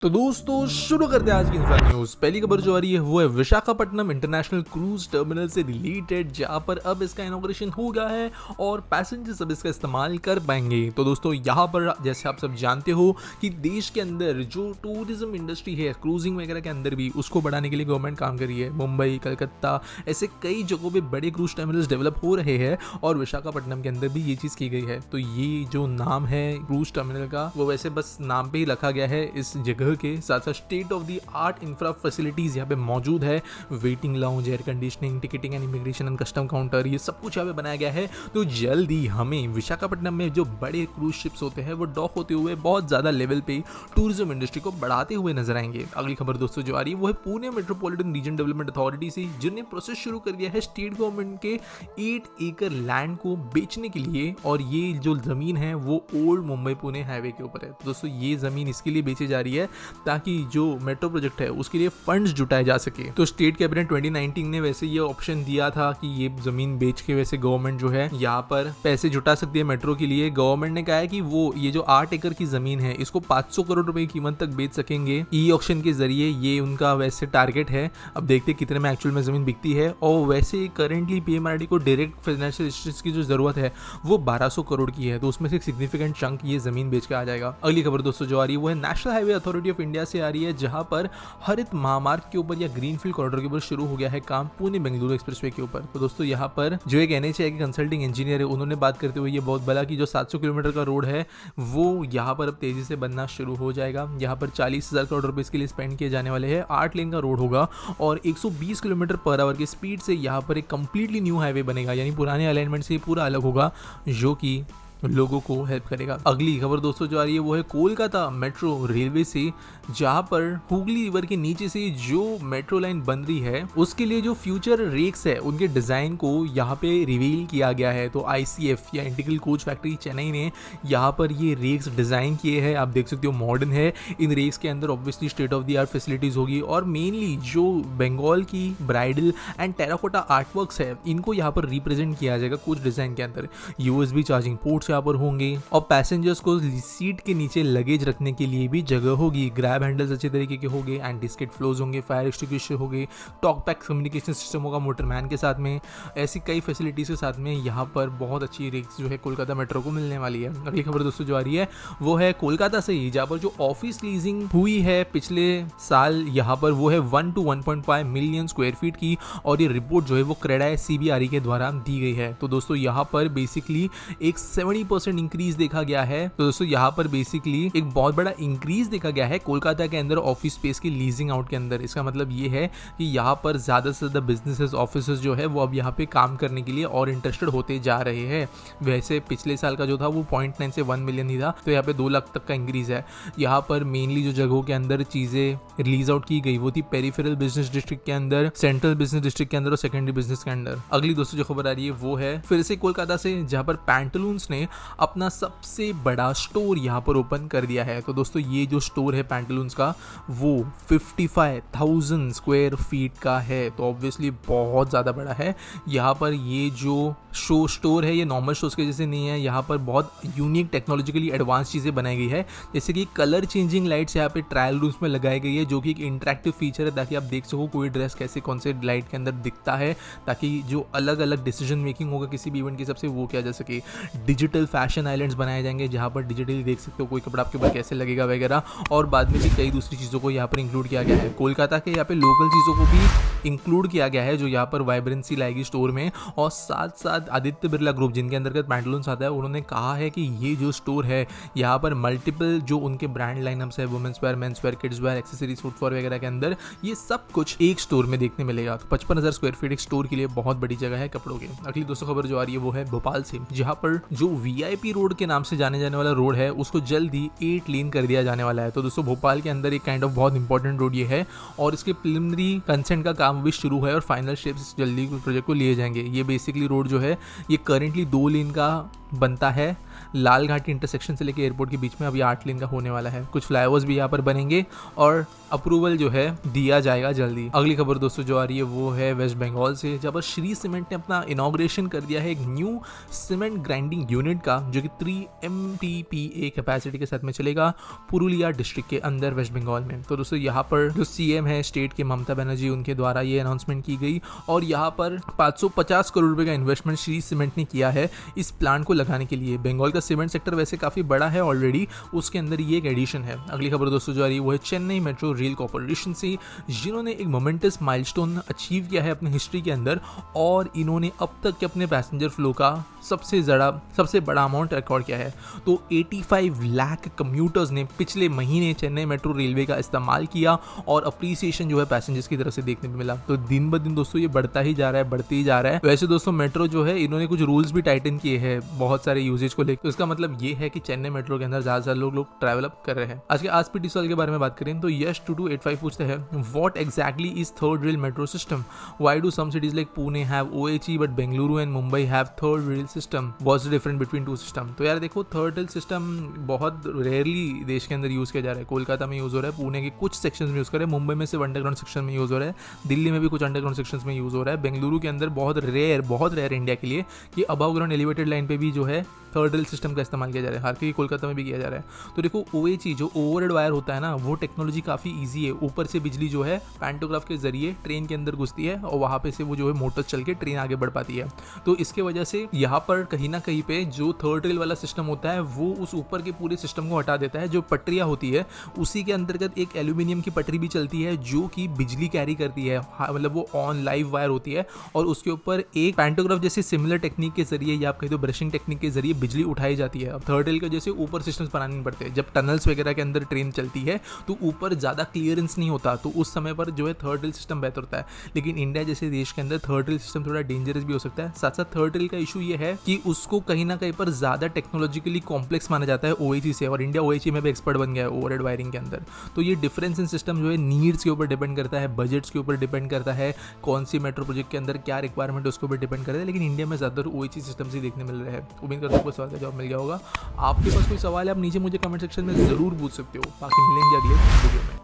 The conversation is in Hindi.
तो दोस्तों शुरू करते हैं आज की इंसान न्यूज। पहली खबर जो आ रही है वो है विशाखापट्टनम इंटरनेशनल क्रूज टर्मिनल से रिलेटेड, जहां पर अब इसका इनॉग्रेशन हो गया है और पैसेंजर्स अब इसका इस्तेमाल कर पाएंगे। तो दोस्तों यहां पर जैसे आप सब जानते हो कि देश के अंदर जो टूरिज्म इंडस्ट्री है क्रूजिंग वगैरह के अंदर भी उसको बढ़ाने के लिए गवर्नमेंट काम कर रही है। मुंबई, कलकत्ता, ऐसे कई जगहों पर बड़े क्रूज टर्मिनल्स डेवलप हो रहे हैं और विशाखापट्टनम के अंदर भी ये चीज़ की गई है। तो ये जो नाम है क्रूज टर्मिनल का वो वैसे बस नाम पे ही रखा गया है। इस जगह के साथ साथ state of the art infra facilities यहाँ पे मौजूद है। Waiting lounge, air conditioning, ticketing and immigration and custom counter, ये सब कुछ यहाँ पे बनाया गया है। तो जल्दी हमें विशाखापट्टनम में जो बड़े क्रूज शिप्स होते हैं वो डॉक होते हुए बहुत ज्यादा लेवल पे टूरिज्म इंडस्ट्री को बढ़ाते हुए नजर आएंगे। अगली खबर दोस्तों जो आ रही है वो है Pune metropolitan region development authority से, जिन्हें प्रोसेस शुरू कर दिया है स्टेट गवर्नमेंट के 8 एकड़ लैंड को बेचने के लिए। और ये जो जमीन है वो ओल्ड मुंबई पुणे हाईवे के ऊपर है। तो दोस्तों ये जमीन इसके लिए बेची जा रही है ताकि जो मेट्रो प्रोजेक्ट है उसके लिए फंड्स जुटाए जा सके। तो स्टेट कैबिनेट 2019 ने वैसे ये ऑप्शन दिया था कि ये जमीन बेच के वैसे गवर्नमेंट जो है यहाँ पर पैसे जुटा सकती है मेट्रो के लिए। गवर्नमेंट ने कहा है कि वो ये जो 8 एकड़ की जमीन है इसको 500 करोड़ रुपए की कीमत तक बेच सकेंगे ई ऑक्शन के जरिए। ये उनका वैसे टारगेट है। अब देखते कितने में एक्चुअल में जमीन बिकती है। और वैसे करंटली पीएमआरडी को डायरेक्ट फाइनेंशियल असिस्टेंस की जो जरूरत है वो 1200 करोड़ की है। तो उसमें से एक सिग्निफिकेंट चंक ये जमीन बेच के आ जाएगा। अगली खबर दोस्तों जो आ रही है वो है national highway authority of India से आ रही है, जहां पर हरित महामार्ग के ऊपर या ग्रीनफील्ड कॉरिडोर के ऊपर शुरू हो गया है काम पुणे बेंगलुरु एक्सप्रेसवे के ऊपर। तो दोस्तों यहाँ पर जो एक एनएचएआई के कंसल्टिंग इंजीनियर है उन्होंने बात करते हुए ये बहुत बड़ा कि जो 700 किलोमीटर का रोड है वो यहाँ पर अब तेजी से बनना शुरू हो जाएगा। यहाँ पर 40,000 करोड़ रुपए इसके लिए स्पेंड किए जाने वाले हैं। 8 लेन का रोड होगा और 120 किलोमीटर पर आवर की स्पीड से यहाँ पर एक कंप्लीटली न्यू हाईवे बनेगा, यानी पुराने अलाइनमेंट से पूरा अलग होगा, जो कि लोगों को हेल्प करेगा। अगली खबर दोस्तों जो आ रही है वो है कोलकाता मेट्रो रेलवे से, जहां पर हुगली रिवर के नीचे से जो मेट्रो लाइन बन रही है उसके लिए जो फ्यूचर रेक्स है उनके डिजाइन को यहाँ पे रिवील किया गया है। तो आईसीएफ या इंटीग्रल कोच फैक्ट्री चेन्नई ने यहाँ पर ये रेक्स डिजाइन किए हैं। आप देख सकते हो मॉडर्न है। इन रेक्स के अंदर obviously state of the art facilities होगी और मेनली जो बंगाल की ब्राइडल एंड टेराकोटा आर्टवर्क्स है इनको यहाँ पर रिप्रेजेंट किया जाएगा कुछ डिजाइन के अंदर। यूएसबी चार्जिंग पोर्ट्स यहाँ पर होंगे और पैसेंजर्स को सीट के नीचे लगेज रखने के लिए भी जगह होगी। ग्रैब हैंडल्स अच्छे तरीके के होंगे, एंटी स्किड फ्लोज होंगे, फायर एक्सटिंग्विशर होंगे, टॉक पैक कम्युनिकेशन सिस्टम होगा मोटरमैन के साथ में। ऐसी कई फैसिलिटीज के साथ में यहाँ पर बहुत अच्छी रेक्स जो है कोलकाता मेट्रो को मिलने वाली है। अगली खबर दोस्तों जो आ रही है वो है कोलकाता से ही, जहाँ पर जो ऑफिस लीजिंग हुई है पिछले साल यहाँ पर वो है 1 to 1.5 मिलियन स्क्वायर फीट की। और ये रिपोर्ट जो है वो क्रेडाई सीबीआरई के द्वारा दी गई है। तो दोस्तों यहाँ पर बेसिकली एक 70% इंक्रीज देखा गया है। तो दोस्तों यहाँ पर बेसिकली एक बहुत बड़ा इंक्रीज देखा गया है कोलकाता के अंदर ऑफिस स्पेस की लीजिंग आउट के अंदर। इसका मतलब ये है कि यहाँ पर ज्यादा से ज्यादा बिजनेसेस ऑफिसेस जो है वो अब यहाँ पे काम करने के लिए और इंटरेस्टेड होते जा रहे हैं। वैसे पिछले साल का जो था वो 0.9 से 1 मिलियन ही था, तो यहाँ पे 2 लाख तक का इंक्रीज है। यहाँ पर मेनली जो जगहों के अंदर चीजें रिलीज आउट की गई वो थी पेरिफेरल बिजनेस डिस्ट्रिक्ट के अंदर, सेंट्रल बिजनेस डिस्ट्रिक्ट के अंदर और सेकेंडरी बिजनेस के अंदर। अगली दोस्तों जो खबर आ रही है वो है फिर से कोलकाता से, जहाँ पर पैंटालून्स ने अपना सबसे बड़ा स्टोर यहाँ पर ओपन कर दिया है। तो दोस्तों ये जो स्टोर है पैंटालून्स का वो 55,000 स्क्वायर फीट का है। तो ऑब्वियसली बहुत ज़्यादा बड़ा है। यहाँ पर ये जो स्टोर है ये नॉर्मल स्टोर्स के जैसे नहीं है। यहाँ पर बहुत यूनिक टेक्नोलॉजिकली एडवांस चीज़ें बनाई गई है, जैसे कि कलर चेंजिंग लाइट्स यहाँ पे ट्रायल रूम्स में लगाई गई है, जो कि एक इंटरेक्टिव फीचर है ताकि आप देख सको कोई ड्रेस कैसे कौन से लाइट के अंदर दिखता है, ताकि जो अलग अलग डिसीजन मेकिंग होगा किसी भी इवेंट के हिसाब से वो किया जा सके। डिजिटल फैशन आइलैंड्स बनाए जाएंगे जहाँ पर डिजिटली देख सकते हो कोई कपड़ा आपके ऊपर कैसे लगेगा वगैरह। और बाद में भी कई दूसरी चीज़ों को यहाँ पर इंक्लूड किया गया है। कोलकाता के यहाँ पे लोकल चीज़ों को भी इंक्लूड किया गया है जो यहाँ पर वाइब्रेंसी लाएगी स्टोर में। और साथ साथ आदित्य बिरला ग्रुप जिनके अंतर्गत पैंटालून्स आता है उन्होंने कहा है कि ये जो स्टोर है यहाँ पर मल्टीपल जो उनके ब्रांड लाइनअप्स है women's wear, men's wear, kids wear, accessories, footwear वगैरह के अंदर ये सब कुछ एक स्टोर में देखने मिलेगा। तो 55,000 स्क्वायर फीट एक स्टोर के लिए बहुत बड़ी जगह है कपड़ों की। अगली दोस्तों खबर जो आ रही है वो है भोपाल से, जहाँ पर जो वीआईपी रोड के नाम से जाने जाने वाला रोड है उसको जल्दी 8 लेन कर दिया जाने वाला है। तो दोस्तों भोपाल के अंदर एक काइंड ऑफ बहुत इंपॉर्टेंट रोड ये है और इसके प्रिलिमिनरी कंसेंट का काम भी शुरू है और फाइनल स्टेप्स जल्दी प्रोजेक्ट को लिए जाएंगे। ये बेसिकली रोड जो है ये करेंटली 2 लेन का बनता है लाल घाटी इंटरसेक्शन से लेकर एयरपोर्ट के बीच में, अभी 8 लेन का होने वाला है। कुछ फ्लाईओवर्स भी यहाँ पर बनेंगे और अप्रूवल जो है दिया जाएगा जल्दी। अगली खबर दोस्तों जो आ रही है वो है वेस्ट बंगाल से, जहाँ पर श्री सीमेंट ने अपना इनॉग्रेशन कर दिया है एक न्यू सीमेंट ग्राइंडिंग यूनिट का, जो कि 3 MTPA कैपेसिटी के साथ में चलेगा पुरुलिया डिस्ट्रिक्ट के अंदर वेस्ट बंगाल में। तो दोस्तों यहाँ पर जो CM है स्टेट के ममता बनर्जी, उनके द्वारा ये अनाउंसमेंट की गई और यहाँ पर 550 करोड़ रुपए का इन्वेस्टमेंट श्री सीमेंट ने किया है इस प्लांट को लगाने के लिए। बंगाल का सीमेंट सेक्टर वैसे काफी बड़ा है ऑलरेडी, उसके अंदर ये एक एडिशन है। अगली खबर दोस्तों जो आ रही है वो है चेन्नई मेट्रो रेल कॉर्पोरेशन से, जिन्होंने एक मोमेंटस माइलस्टोन अचीव किया है अपनी हिस्ट्री के अंदर और इन्होंने अब तक के अपने पैसेंजर फ्लो का सबसे बड़ा अमाउंट रिकॉर्ड किया है। तो 85 लाख कम्यूटर्स ने पिछले महीने चेन्नई मेट्रो रेलवे का इस्तेमाल किया और अप्रिसिएशन जो है पैसेंजर्स की तरफ से देखने को मिला। तो दिन ब दिन दोस्तों ये बढ़ता ही जा रहा है, बढ़ते ही जा रहा है। वैसे दोस्तों मेट्रो जो है इन्होंने कुछ रूल्स भी टाइटन किए हैं बहुत सारे यूजेज को लेकर, तो इसका मतलब ये है कि चेन्नई मेट्रो के अंदर ज्यादा लोग ट्रैवल अप कर रहे हैं। आज के आस्पीटी सवाल के बारे में बात करें तो यश 2285 पूछते हैं, what exactly is third rail metro system? Why do some cities like Pune have OHE but Bengaluru and Mumbai have third rail system? What's the difference between two system? तो यार देखो, थर्ड रेल सिस्टम बहुत रेयरली देश के अंदर यूज किया जा रहा है। कोलकाता में यूज हो रहा है, पुणे के कुछ सेक्शन में यूज कर रहे हैं, मुंबई में सिर्फ अंडरग्राउंड सेक्शन में यूज हो रहा है, दिल्ली में भी कुछ अंडरग्राउंड सेक्शन में यूज हो रहा है, बेंगलुरु के अंदर बहुत रेयर इंडिया के लिए कि अबव ग्राउंड एलिवेटेड लाइन पे भी जो है थर्ड रेल सिस्टम का इस्तेमाल किया जा रहा है। हालांकि कोलकाता में भी किया जा रहा है। तो देखो OHE जो ओवरहेड वायर होता है ना, वो टेक्नोलॉजी काफ़ी ईजी है। ऊपर से बिजली जो है पैंटोग्राफ के जरिए ट्रेन के अंदर घुसती है और वहाँ पे से वो जो है मोटर चल के ट्रेन आगे बढ़ पाती है। तो इसके वजह से यहाँ पर कहीं ना कहीं पे जो थर्ड रेल वाला सिस्टम होता है वो उस ऊपर के पूरे सिस्टम को हटा देता है। जो पटरियाँ होती है उसी के अंतर्गत एक एल्यूमिनियम की पटरी भी चलती है जो कि बिजली कैरी करती है, मतलब वो ऑन लाइव वायर होती है और उसके ऊपर एक पैंटोग्राफ जैसे सिमिलर टेक्निक के जरिए या आप कहीं तो ब्रशिंग टेक्निक के जरिए बिजली उठाई जाती है। अब थर्ड रेल के जैसे ऊपर सिस्टम्स बनाने नहीं पड़ते। जब टनल्स वगैरह के अंदर ट्रेन चलती है तो ऊपर ज़्यादा क्लियरेंस नहीं होता, तो उस समय पर जो है थर्ड रेल सिस्टम बेहतर होता है। लेकिन इंडिया जैसे देश के अंदर थर्ड रेल सिस्टम थोड़ा डेंजरस भी हो सकता है। साथ साथ थर्ड रेल का इशू ये है कि उसको कहीं ना कहीं पर ज़्यादा टेक्नोलॉजिकली कॉम्प्लेक्स माना जाता है OHE से, और इंडिया OHE में भी एक्सपर्ट बन गया है ओवरहेड वायरिंग के अंदर। तो ये डिफरेंस इन सिस्टम जो है नीड्स के ऊपर डिपेंड करता है, बजट्स के ऊपर डिपेंड करता है, कौन सी मेट्रो प्रोजेक्ट के अंदर क्या रिक्वायरमेंट है उसके ऊपर डिपेंड करता है। लेकिन इंडिया में ज़्यादातर OHE सिस्टम से देखने मिल रहे हैं। उम्मीद करता हूँ आपको सवाल का जवाब मिल गया होगा। आपके पास कोई सवाल है आप नीचे मुझे कमेंट सेक्शन में ज़रूर पूछ सकते हो। बाकी मिलेंगे अगले वीडियो में।